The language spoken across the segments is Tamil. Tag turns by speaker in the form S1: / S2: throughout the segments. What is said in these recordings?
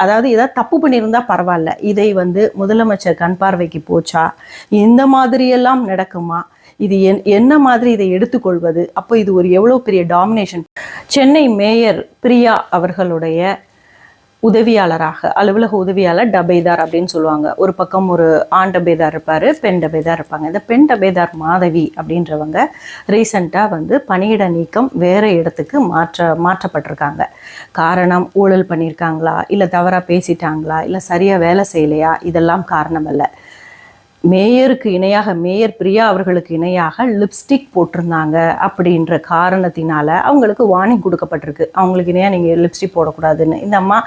S1: அதாவது ஏதாவது தப்பு பண்ணியிருந்தா பரவாயில்ல, இதை வந்து முதலமைச்சர் கண் பார்வைக்கு போச்சா, இந்த மாதிரியெல்லாம் நடக்குமா, இது என்ன மாதிரி இதை எடுத்துக்கொள்வது, அப்போ இது ஒரு எவ்வளோ பெரிய டாமினேஷன். சென்னை மேயர் பிரியா அவர்களுடைய உதவியாளராக, அலுவலக உதவியாளர் டபேதார் அப்படின்னு சொல்லுவாங்க. ஒரு பக்கம் ஒரு ஆண் டபேதார் இருப்பார், பெண் டபேதார் இருப்பாங்க. இந்த பெண் டபேதார் மாதவி அப்படின்றவங்க ரீசண்டாக வந்து பணியிட நீக்கம் வேறு இடத்துக்கு மாற்றப்பட்டிருக்காங்க. காரணம் ஊழல் பண்ணியிருக்காங்களா, இல்லை தவறாக பேசிட்டாங்களா, இல்லை சரியாக வேலை செய்யலையா, இதெல்லாம் காரணம் இல்லை. மேயருக்கு இணையாக, மேயர் பிரியா அவர்களுக்கு இணையாக லிப்ஸ்டிக் போட்டிருந்தாங்க அப்படின்ற காரணத்தினால அவங்களுக்கு வார்னிங் கொடுக்கப்பட்டிருக்கு. அவங்களுக்கு இணையாக நீங்கள் லிப்ஸ்டிக் போடக்கூடாதுன்னு. இந்த அம்மா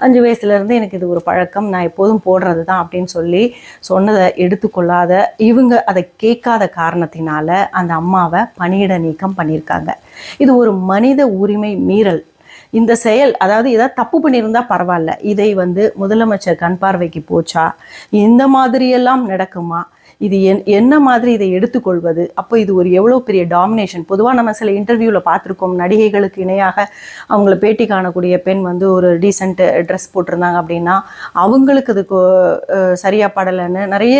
S1: 5 வயசுலேருந்து எனக்கு இது ஒரு பழக்கம், நான் எப்போதும் போடுறது தான் அப்படின்னு சொல்லி சொன்னதை எடுத்துக்கொள்ளாத இவங்க அதை கேட்காத காரணத்தினால அந்த அம்மாவை பணியிட நீக்கம் பண்ணியிருக்காங்க. இது ஒரு மனித உரிமை மீறல். இந்த செயல், அதாவது ஏதாவது தப்பு பண்ணியிருந்தா பரவாயில்ல, இதை வந்து முதலமைச்சர் கண் பார்வைக்கு போச்சா, இந்த மாதிரியெல்லாம் நடக்குமா, இது என்ன மாதிரி இதை எடுத்துக்கொள்வது, அப்போ இது ஒரு எவ்வளோ பெரிய டாமினேஷன். பொதுவாக நம்ம சில இன்டர்வியூவில் பார்த்துருக்கோம், நடிகைகளுக்கு இணையாக அவங்கள பேட்டி காணக்கூடிய பெண் வந்து ஒரு டீசென்ட் ட்ரெஸ் போட்டிருந்தாங்க அப்படின்னா அவங்களுக்கு அதுக்கு சரியாக படலைன்னு நிறைய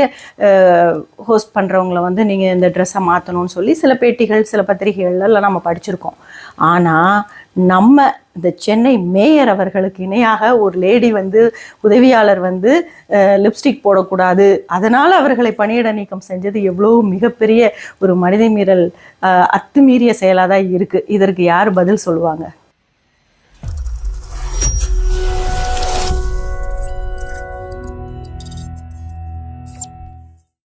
S1: ஹோஸ்ட் பண்ணுறவங்கள வந்து நீங்கள் இந்த ட்ரெஸ்ஸை மாற்றணும்னு சொல்லி சில பேட்டிகள் சில பத்திரிகைகள்லாம் நம்ம படிச்சிருக்கோம். ஆனால் நம்ம இந்த சென்னை மேயர் அவர்களுக்கு இணையாக ஒரு லேடி வந்து உதவியாளர் வந்து லிப்ஸ்டிக் போடக்கூடாது, அதனால் அவர்களை பணியிட நீக்கம் செஞ்சது எவ்வளோ மிகப்பெரிய ஒரு மனித மீறல், அத்துமீறிய செயலாக தான் இருக்குது. இதற்கு யார் பதில் சொல்லுவாங்க?